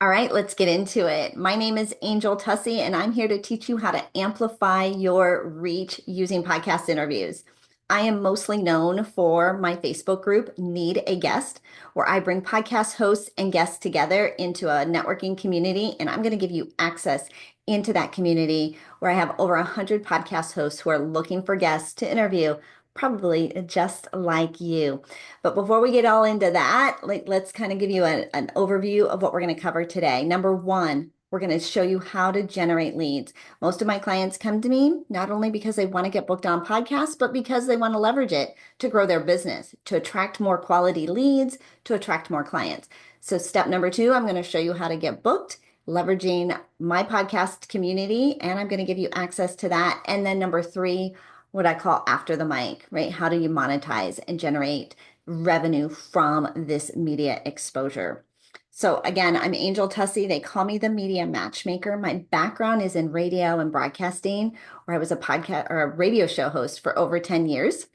All right, let's get into it. My name is Angel Tuccy, and I'm here to teach you how to amplify your reach using podcast interviews. I am mostly known for my Facebook group, Need a Guest, where I bring podcast hosts and guests together into a networking community, and I'm going to give you access into that community where I have over 100 podcast hosts who are looking for guests to interview, probably just like you. But before we get all into that, let's kind of give you an overview of what we're going to cover today. Number one, we're going to show you how to generate leads. Most of my clients come to me not only because they want to get booked on podcasts, but because they want to leverage it to grow their business, to attract more quality leads, to attract more clients. So step number two, I'm going to show you how to get booked, leveraging my podcast community, and I'm going to give you access to that. And then number three, what I call after the mic, right? How do you monetize and generate revenue from this media exposure? So again, I'm Angel Tuccy. They call me the media matchmaker. My background is in radio and broadcasting, where I was a podcast or a radio show host for over 10 years.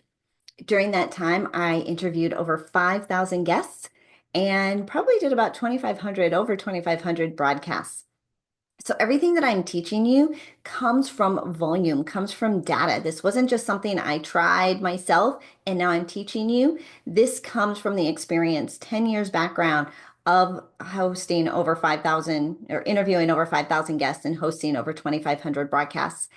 During that time, I interviewed over 5,000 guests and probably did about 2,500, over 2,500 broadcasts. So everything that I'm teaching you comes from volume, comes from data. This wasn't just something I tried myself and now I'm teaching you. This comes from the experience, 10 years background of hosting over 5,000 or interviewing over 5,000 guests and hosting over 2,500 broadcasts.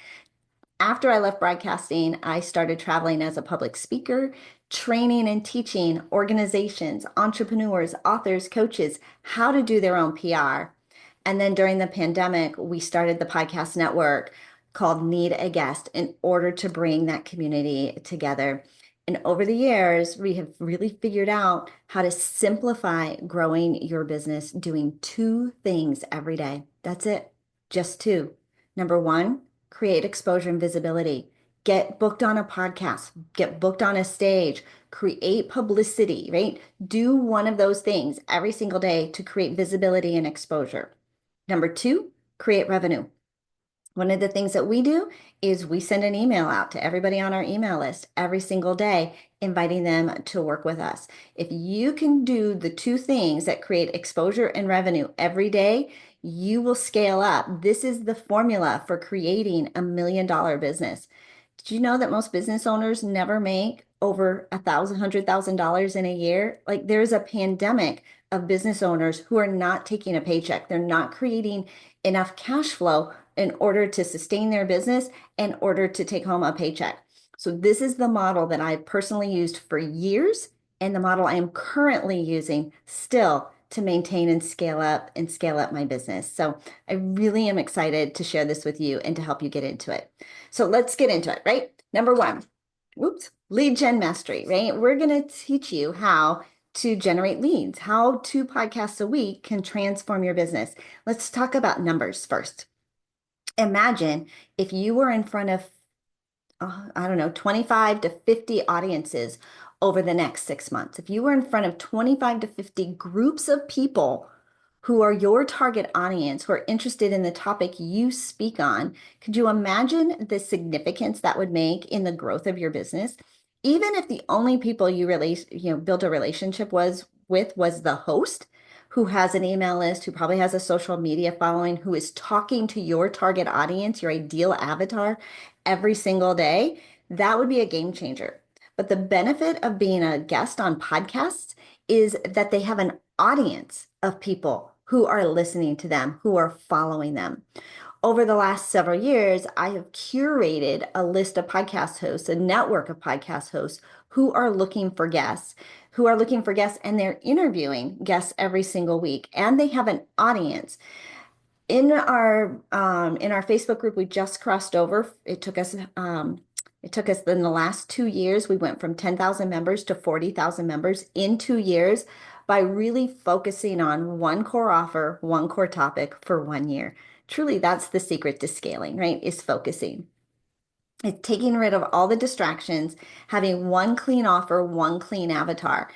After I left broadcasting, I started traveling as a public speaker, training and teaching organizations, entrepreneurs, authors, coaches how to do their own PR. And then during the pandemic, we started the podcast network called Need a Guest in order to bring that community together. And over the years, we have really figured out how to simplify growing your business doing two things every day. That's it, just two. Number one, create exposure and visibility. Get booked on a podcast, get booked on a stage, create publicity, right? Do one of those things every single day to create visibility and exposure. Number two, create revenue. One of the things that we do is we send an email out to everybody on our email list every single day, inviting them to work with us. If you can do the two things that create exposure and revenue every day, you will scale up. This is the formula for creating $1 million business. Did you know that most business owners never make over $100,000 in a year? Like there's a pandemic of business owners who are not taking a paycheck. They're not creating enough cash flow in order to sustain their business, in order to take home a paycheck. So this is the model that I've personally used for years and the model I am currently using still to maintain and scale up my business. So I really am excited to share this with you and to help you get into it. So let's get into it, right? Number one, lead gen mastery, right? We're going to teach you how to generate leads, how 2 podcasts a week can transform your business. Let's talk about numbers first. Imagine if you were in front of, I don't know, 25 to 50 audiences over the next 6 months. If you were in front of 25 to 50 groups of people who are your target audience, who are interested in the topic you speak on, could you imagine the significance that would make in the growth of your business? Even if the only people you really, built a relationship with was the host, who has an email list, who probably has a social media following, who is talking to your target audience, your ideal avatar every single day, that would be a game changer. But the benefit of being a guest on podcasts is that they have an audience of people who are listening to them, who are following them. Over the last several years, I have curated a list of podcast hosts, a network of podcast hosts who are looking for guests, and they're interviewing guests every single week, and they have an audience. In our Facebook group, we just crossed over. It took us in the last 2 years, we went from 10,000 members to 40,000 members in 2 years by really focusing on one core offer, one core topic for 1 year. Truly, that's the secret to scaling, right? Is focusing. It's taking rid of all the distractions, having one clean offer, one clean avatar.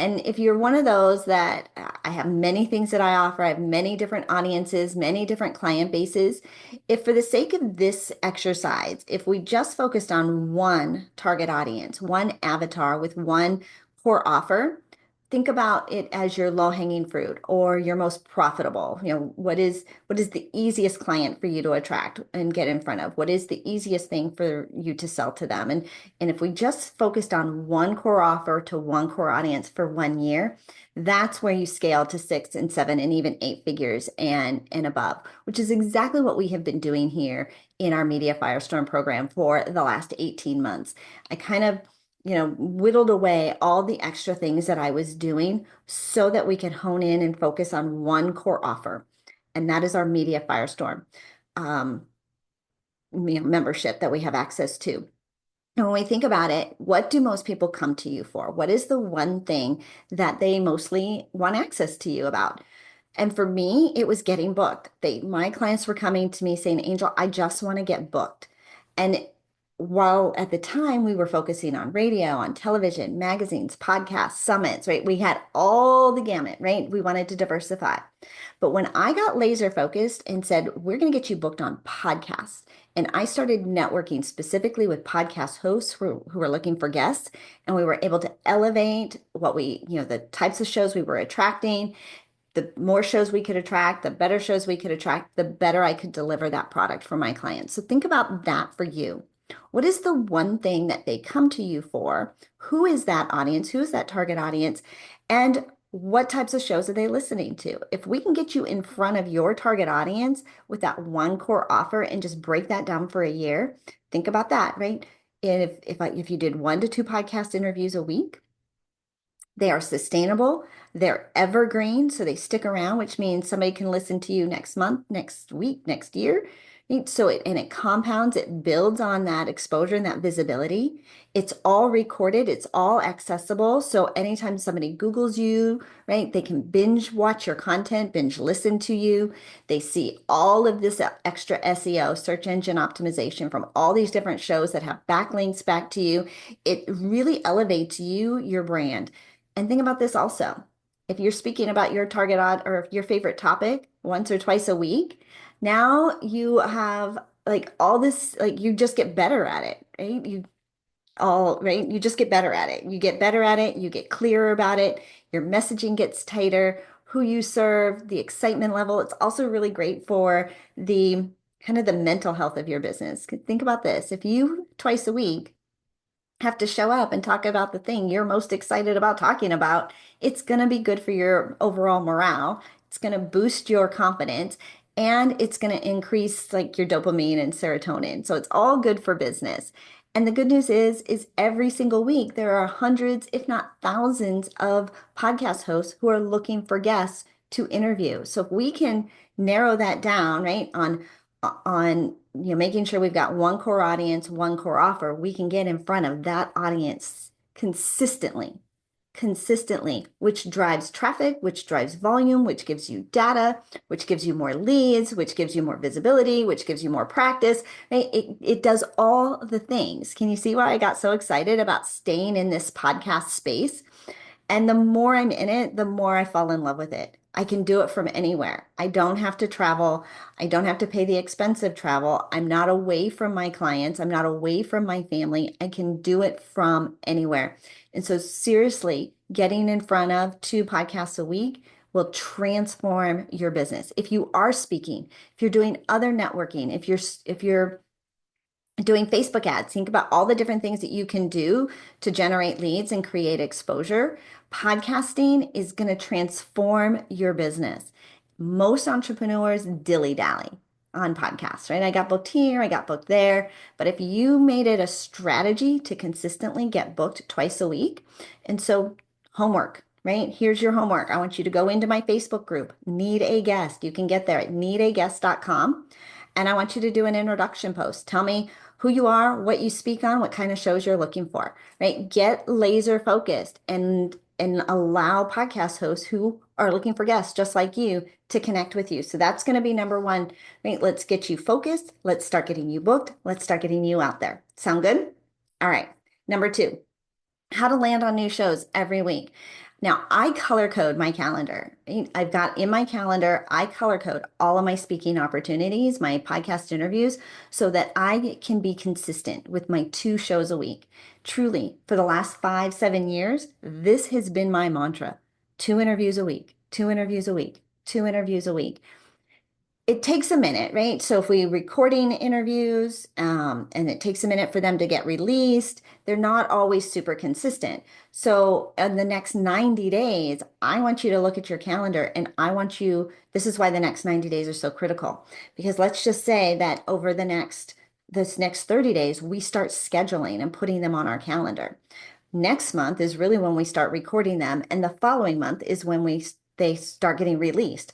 And if you're one of those that I have many things that I offer, I have many different audiences, many different client bases. If for the sake of this exercise, if we just focused on one target audience, one avatar with one core offer, think about it as your low-hanging fruit or your most profitable. What is the easiest client for you to attract and get in front of? What is the easiest thing for you to sell to them? And if we just focused on one core offer to one core audience for 1 year, that's where you scale to 6 and 7 and even 8 figures and above, which is exactly what we have been doing here in our Media Firestorm program for the last 18 months. I kind of whittled away all the extra things that I was doing so that we could hone in and focus on one core offer. And that is our Media Firestorm um, membership that we have access to. And when we think about it, what do most people come to you for? What is the one thing that they mostly want access to you about? And for me, it was getting booked. My clients were coming to me saying, Angel, I just want to get booked. And while at the time we were focusing on radio, on television, magazines, podcasts, summits, right? We had all the gamut, right? We wanted to diversify. But when I got laser focused and said, we're going to get you booked on podcasts, and I started networking specifically with podcast hosts who were looking for guests, and we were able to elevate the types of shows we were attracting. The more shows we could attract, the better shows we could attract, the better I could deliver that product for my clients. So think about that for you. What is the one thing that they come to you for? Who is that audience? Who is that target audience? And what types of shows are they listening to? If we can get you in front of your target audience with that one core offer and just break that down for a year, think about that, right? And if you did 1 to 2 podcast interviews a week, they are sustainable, they're evergreen, so they stick around, which means somebody can listen to you next month, next week, next year. It compounds, it builds on that exposure and that visibility. It's all recorded, it's all accessible. So anytime somebody Googles you, right, they can binge watch your content, binge listen to you. They see all of this extra SEO, search engine optimization from all these different shows that have backlinks back to you. It really elevates you, your brand. And think about this also. If you're speaking about your target or your favorite topic once or twice a week, now you have like all this, like you just get better at it, right? You just get better at it. You get better at it, you get clearer about it, your messaging gets tighter, who you serve, the excitement level. It's also really great for the kind of the mental health of your business. Think about this. If you twice a week have to show up and talk about the thing you're most excited about talking about, it's going to be good for your overall morale. It's going to boost your confidence and it's going to increase like your dopamine and serotonin. So it's all good for business. And the good news is every single week there are hundreds, if not thousands of podcast hosts who are looking for guests to interview. So if we can narrow that down, right, on making sure we've got one core audience, one core offer, we can get in front of that audience consistently, which drives traffic, which drives volume, which gives you data, which gives you more leads, which gives you more visibility, which gives you more practice, right? It does all the things. Can you see why I got so excited about staying in this podcast space? And the more I'm in it, the more I fall in love with it. I can do it from anywhere. I don't have to travel. I don't have to pay the expensive travel. I'm not away from my clients. I'm not away from my family. I can do it from anywhere. And so seriously, getting in front of 2 podcasts a week will transform your business. If you are speaking, if you're doing other networking, if you're doing Facebook ads, think about all the different things that you can do to generate leads and create exposure. Podcasting is going to transform your business. Most entrepreneurs dilly-dally on podcasts, right? I got booked here, I got booked there. But if you made it a strategy to consistently get booked twice a week, and so homework, right? Here's your homework. I want you to go into my Facebook group, Need a Guest. You can get there at needaguest.com. And I want you to do an introduction post. Tell me who you are, what you speak on, what kind of shows you're looking for, right? Get laser focused and allow podcast hosts who are looking for guests just like you to connect with you. So that's going to be number one, right? Let's get you focused. Let's start getting you booked. Let's start getting you out there. Sound good? All right. Number two, how to land on new shows every week. Now, I color code my calendar. I've got in my calendar, I color code all of my speaking opportunities, my podcast interviews, so that I can be consistent with my 2 shows a week. Truly, for the last 5, 7 years, this has been my mantra: 2 interviews a week, 2 interviews a week, 2 interviews a week. It takes a minute, right? So if we recording interviews, and it takes a minute for them to get released, they're not always super consistent. So in the next 90 days, I want you to look at your calendar and I want you, this is why the next 90 days are so critical. Because let's just say that over this next 30 days, we start scheduling and putting them on our calendar. Next month is really when we start recording them, and the following month is when they start getting released.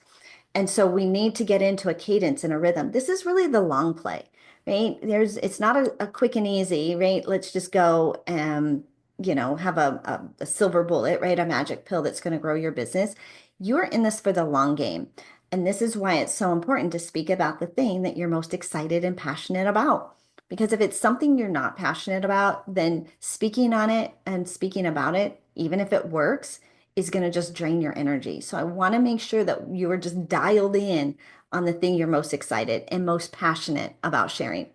And so we need to get into a cadence and a rhythm. This is really the long play, right? It's not a quick and easy, right? Let's just go and, have a silver bullet, right? A magic pill that's going to grow your business. You're in this for the long game. And this is why it's so important to speak about the thing that you're most excited and passionate about. Because if it's something you're not passionate about, then speaking on it and speaking about it, even if it works, is going to just drain your energy. So I want to make sure that you are just dialed in on the thing you're most excited and most passionate about sharing.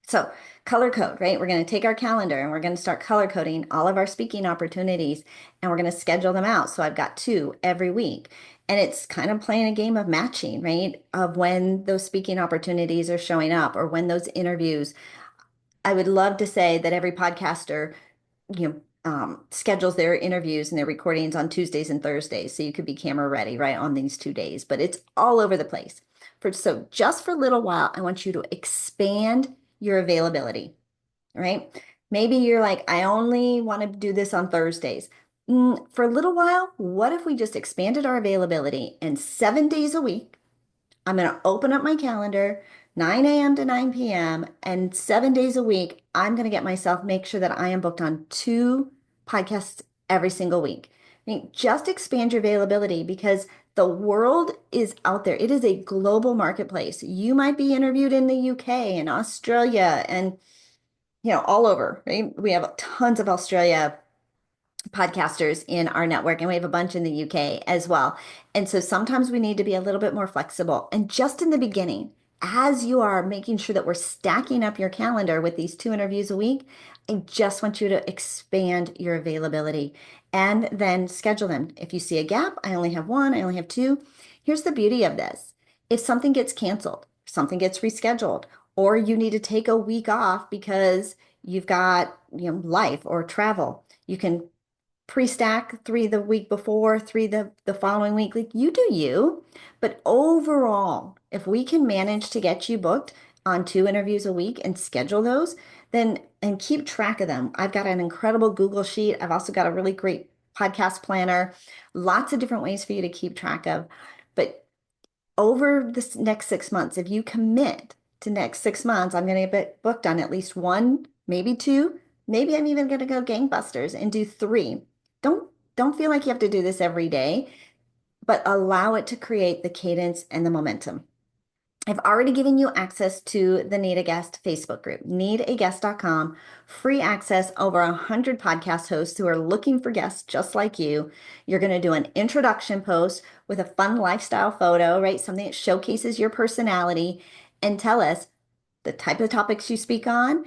So color code, right? We're going to take our calendar and we're going to start color coding all of our speaking opportunities and we're going to schedule them out. So I've got 2 every week. And it's kind of playing a game of matching, right? Of when those speaking opportunities are showing up or when those interviews. I would love to say that every podcaster schedules their interviews and their recordings on Tuesdays and Thursdays. So you could be camera ready, right, on these 2 days, but it's all over the place. So just for a little while, I want you to expand your availability, right? Maybe you're like, I only want to do this on Thursdays. For a little while, what if we just expanded our availability and 7 days a week? I'm going to open up my calendar, 9 a.m. to 9 p.m., and 7 days a week, I'm going to get myself, make sure that I am booked on 2 podcasts every single week. I mean, just expand your availability because the world is out there. It is a global marketplace. You might be interviewed in the UK and Australia and, all over, right? We have tons of Australia podcasters in our network, and we have a bunch in the UK as well. And so sometimes we need to be a little bit more flexible. And just in the beginning, as you are making sure that we're stacking up your calendar with these 2 interviews a week, I just want you to expand your availability and then schedule them. If you see a gap, I only have one, I only have two. Here's the beauty of this. If something gets canceled, something gets rescheduled, or you need to take a week off because you've got, life or travel, you can pre-stack 3 the week before, 3 the following week. Like you do you. But overall, if we can manage to get you booked on 2 interviews a week and schedule those, then and keep track of them. I've got an incredible Google sheet. I've also got a really great podcast planner, lots of different ways for you to keep track of. But over this next 6 months, if you commit to next 6 months, I'm going to get booked on at least one, maybe two. Maybe I'm even going to go gangbusters and do 3. Don't don't feel like you have to do this every day, but allow it to create the cadence and the momentum. I've already given you access to the Need a Guest Facebook group, needaguest.com, free access, over 100 podcast hosts who are looking for guests just like you. You're going to do an introduction post with a fun lifestyle photo, right? Something that showcases your personality, and tell us the type of topics you speak on,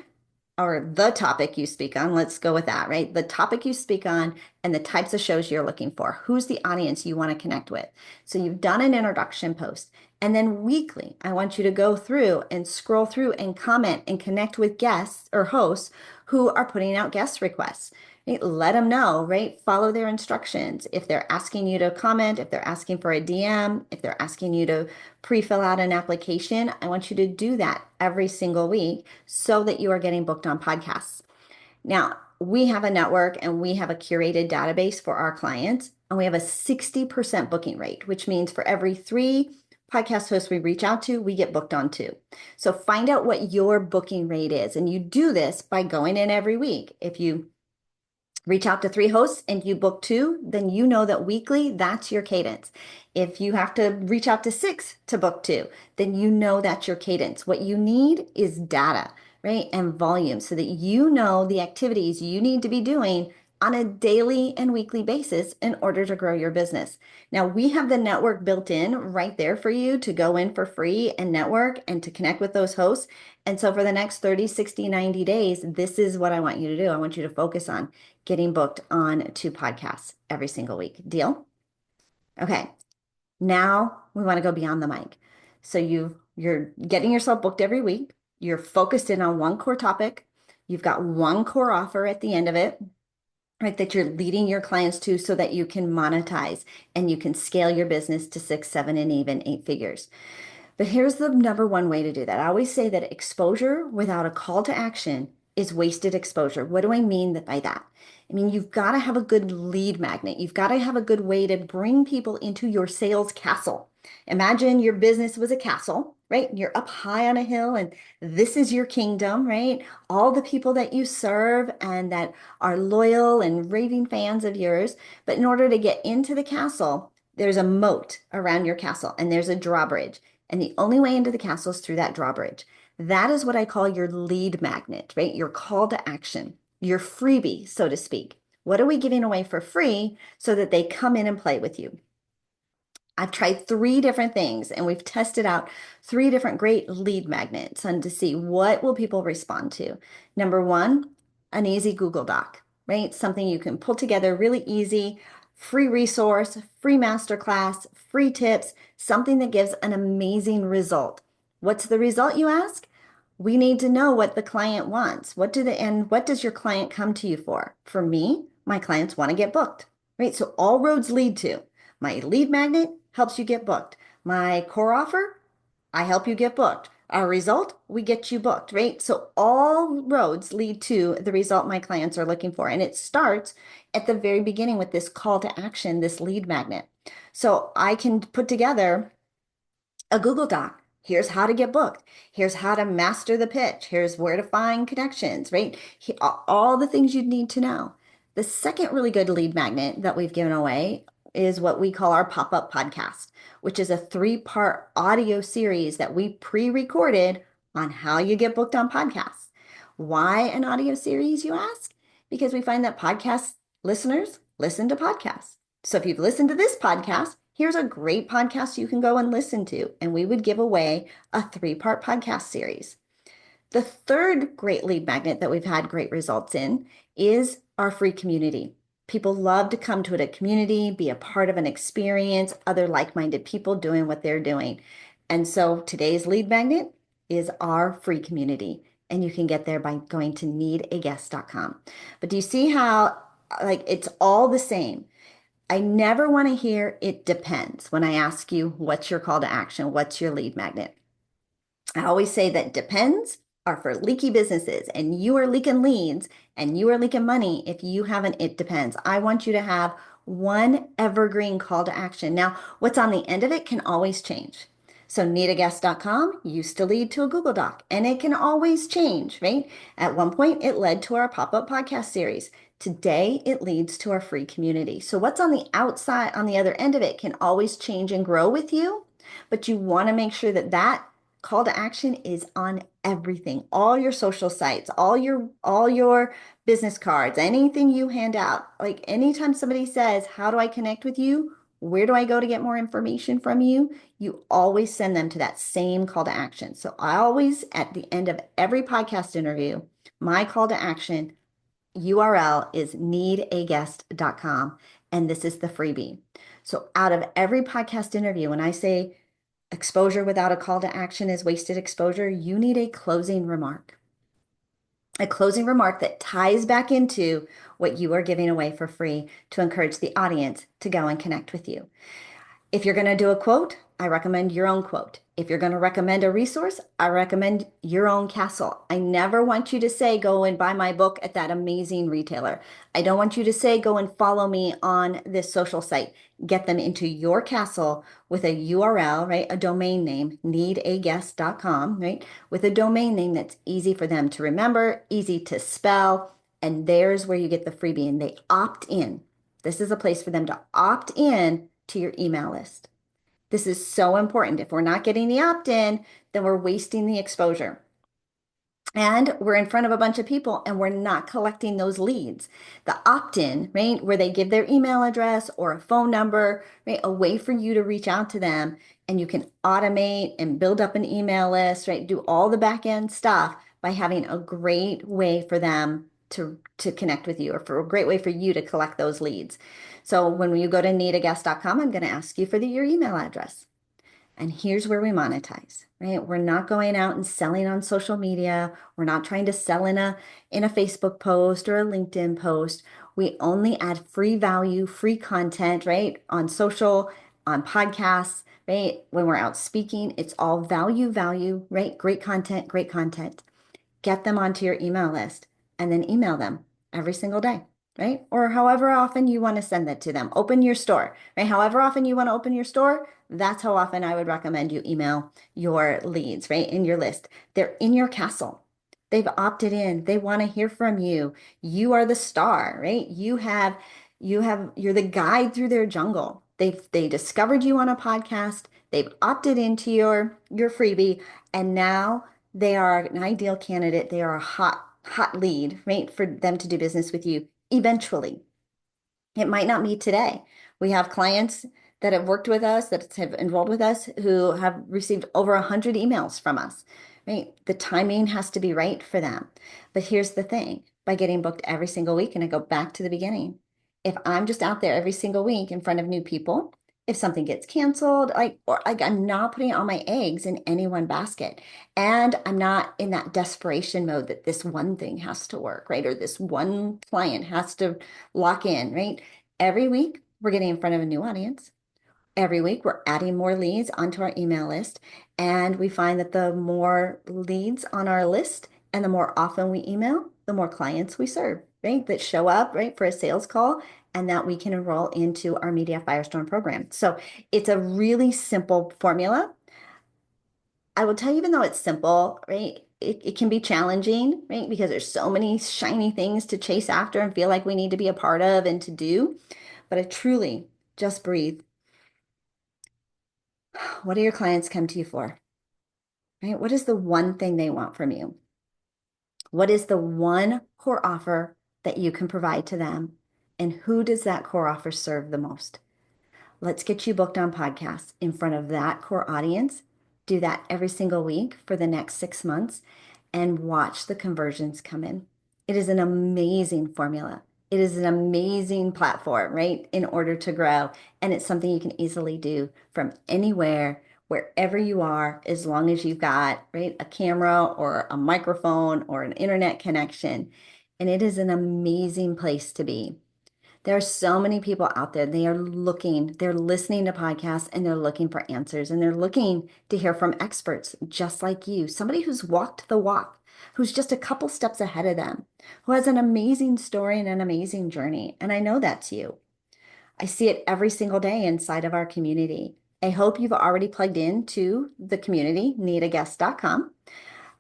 or the topic you speak on. Let's go with that, right? The topic you speak on and the types of shows you're looking for. Who's the audience you want to connect with? So you've done an introduction post. And then weekly, I want you to go through and scroll through and comment and connect with guests or hosts who are putting out guest requests. Right? Let them know, right? Follow their instructions. If they're asking you to comment, if they're asking for a DM, if they're asking you to pre-fill out an application, I want you to do that every single week so that you are getting booked on podcasts. Now, we have a network and we have a curated database for our clients, and we have a 60% booking rate, which means for every 3 podcast hosts we reach out to, we get booked on 2. So find out what your booking rate is. And you do this by going in every week. If you reach out to 3 hosts and you book 2, then you know that weekly, that's your cadence. If you have to reach out to 6 to book 2, then you know that's your cadence. What you need is data, right? And volume so that you know the activities you need to be doing on a daily and weekly basis in order to grow your business. Now, we have the network built in right there for you to go in for free and network and to connect with those hosts. And so for the next 30, 60, 90 days, this is what I want you to do. I want you to focus on getting booked on 2 podcasts every single week. Deal? Okay. Now we want to go beyond the mic. So you're getting yourself booked every week. You're focused in on one core topic. You've got one core offer at the end of it, right? That you're leading your clients to so that you can monetize and you can scale your business to 6, 7, and even 8 figures. But here's the number one way to do that. I always say that exposure without a call to action is wasted exposure. What do I mean by that? I mean, you've got to have a good lead magnet. You've got to have a good way to bring people into your sales castle. Imagine your business was a castle, right? You're up high on a hill and this is your kingdom, right? All the people that you serve and that are loyal and raving fans of yours. But in order to get into the castle, there's a moat around your castle and there's a drawbridge. And the only way into the castle is through that drawbridge. That is what I call your lead magnet, right? Your call to action, your freebie, so to speak. What are we giving away for free so that they come in and play with you? I've tried 3 different things and we've tested out 3 different great lead magnets and to see what will people respond to. Number one, an easy Google Doc, right? Something you can pull together really easy, free resource, free masterclass, free tips, something that gives an amazing result. What's the result, you ask? We need to know what the client wants. What does your client come to you for? For me, my clients want to get booked, right? So all roads lead to my lead magnet helps you get booked. My core offer, I help you get booked. Our result, we get you booked, right? So all roads lead to the result my clients are looking for. And it starts at the very beginning with this call to action, this lead magnet. So I can put together a Google Doc. Here's how to get booked. Here's how to master the pitch. Here's where to find connections, right? All the things you need to know. The second really good lead magnet that we've given away is what we call our pop-up podcast, which is a 3-part audio series that we pre-recorded on how you get booked on podcasts. Why an audio series, you ask? Because we find that podcast listeners listen to podcasts. So if you've listened to this podcast, here's a great podcast you can go and listen to. And we would give away a 3-part podcast series. The third great lead magnet that we've had great results in is our free community. People love to come to a community, be a part of an experience, other like-minded people doing what they're doing. And so today's lead magnet is our free community. And you can get there by going to needaguest.com. But do you see how like it's all the same? I never want to hear it depends when I ask you what's your call to action, what's your lead magnet. I always say that depends are for leaky businesses and you are leaking leads and you are leaking money if you have an it depends. I want you to have one evergreen call to action. Now, what's on the end of it can always change. So needaguest.com used to lead to a Google Doc and it can always change, right? At one point, it led to our pop-up podcast series. Today, it leads to our free community. So what's on the outside, on the other end of it can always change and grow with you, but you want to make sure that that call to action is on everything, all your social sites, all your business cards, anything you hand out. Like anytime somebody says, "How do I connect with you? Where do I go to get more information from you?" You always send them to that same call to action. So I always, at the end of every podcast interview, my call to action URL is needaguest.com, and this is the freebie. So out of every podcast interview, when I say exposure without a call to action is wasted exposure, you need a closing remark. A closing remark that ties back into what you are giving away for free to encourage the audience to go and connect with you. If you're going to do a quote, I recommend your own quote. If you're going to recommend a resource, I recommend your own castle. I never want you to say, go and buy my book at that amazing retailer. I don't want you to say, go and follow me on this social site. Get them into your castle with a URL, right? A domain name, needaguest.com, right? With a domain name that's easy for them to remember, easy to spell. And there's where you get the freebie and they opt in. This is a place for them to opt in to your email list. This is so important. If we're not getting the opt-in, then we're wasting the exposure. And we're in front of a bunch of people and we're not collecting those leads. The opt-in, right, where they give their email address or a phone number, right, a way for you to reach out to them and you can automate and build up an email list, right, do all the back end stuff by having a great way for them to connect with you or for a great way for you to collect those leads. So when you go to needaguest.com, I'm going to ask you for your email address. And here's where we monetize, right? We're not going out and selling on social media. We're not trying to sell in a Facebook post or a LinkedIn post. We only add free value, free content, right? On social, on podcasts, right? When we're out speaking, it's all value, value, right? Great content, great content. Get them onto your email list and then email them every single day, right? Or however often you want to send that to them. Open your store, right? However often you want to open your store, that's how often I would recommend you email your leads, right? In your list. They're in your castle. They've opted in. They want to hear from you. You are the star, right? You're the guide through their jungle. They discovered you on a podcast. They've opted into your freebie, and now they are an ideal candidate. They are a hot lead, right, for them to do business with you eventually. It might not be today. We have clients that have worked with us, that have enrolled with us, who have received over 100 emails from us, right? The timing has to be right for them. But here's the thing, by getting booked every single week, and I go back to the beginning, if I'm just out there every single week in front of new people, if something gets canceled, I'm not putting all my eggs in any one basket. And I'm not in that desperation mode that this one thing has to work, right? Or this one client has to lock in, right? Every week, we're getting in front of a new audience. Every week, we're adding more leads onto our email list. And we find that the more leads on our list and the more often we email, the more clients we serve, right? That show up, right, for a sales call and that we can enroll into our Media Firestorm program. So it's a really simple formula. I will tell you, even though it's simple, right, it can be challenging, right, because there's so many shiny things to chase after and feel like we need to be a part of and to do. But I truly just breathe. What do your clients come to you for? Right? What is the one thing they want from you? What is the one core offer that you can provide to them? And who does that core offer serve the most? Let's get you booked on podcasts in front of that core audience. Do that every single week for the next 6 months and watch the conversions come in. It is an amazing formula. It is an amazing platform, right? In order to grow. And it's something you can easily do from anywhere, wherever you are, as long as you've got, right, a camera or a microphone or an internet connection. And it is an amazing place to be. There are so many people out there. They're listening to podcasts and they're looking for answers and they're looking to hear from experts just like you, somebody who's walked the walk, who's just a couple steps ahead of them, who has an amazing story and an amazing journey. And I know that's you. I see it every single day inside of our community. I hope you've already plugged into the community, needaguest.com.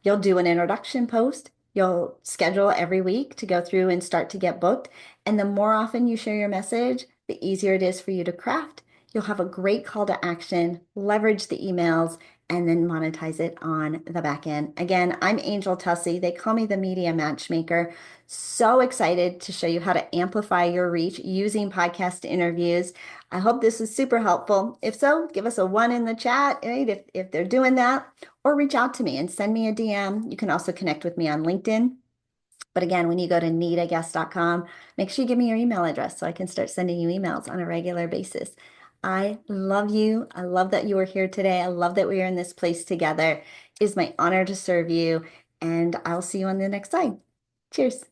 You'll do an introduction post. You'll schedule every week to go through and start to get booked. And the more often you share your message, the easier it is for you to craft. You'll have a great call to action, leverage the emails, and then monetize it on the back end. Again, I'm Angel Tuccy. They call me the media matchmaker. So excited to show you how to amplify your reach using podcast interviews. I hope this was super helpful. If so, give us a one in the chat, right? If they're doing that, or reach out to me and send me a DM. You can also connect with me on LinkedIn. But again, when you go to needaguest.com, make sure you give me your email address so I can start sending you emails on a regular basis. I love you. I love that you are here today. I love that we are in this place together. It is my honor to serve you, and I'll see you on the next slide. Cheers.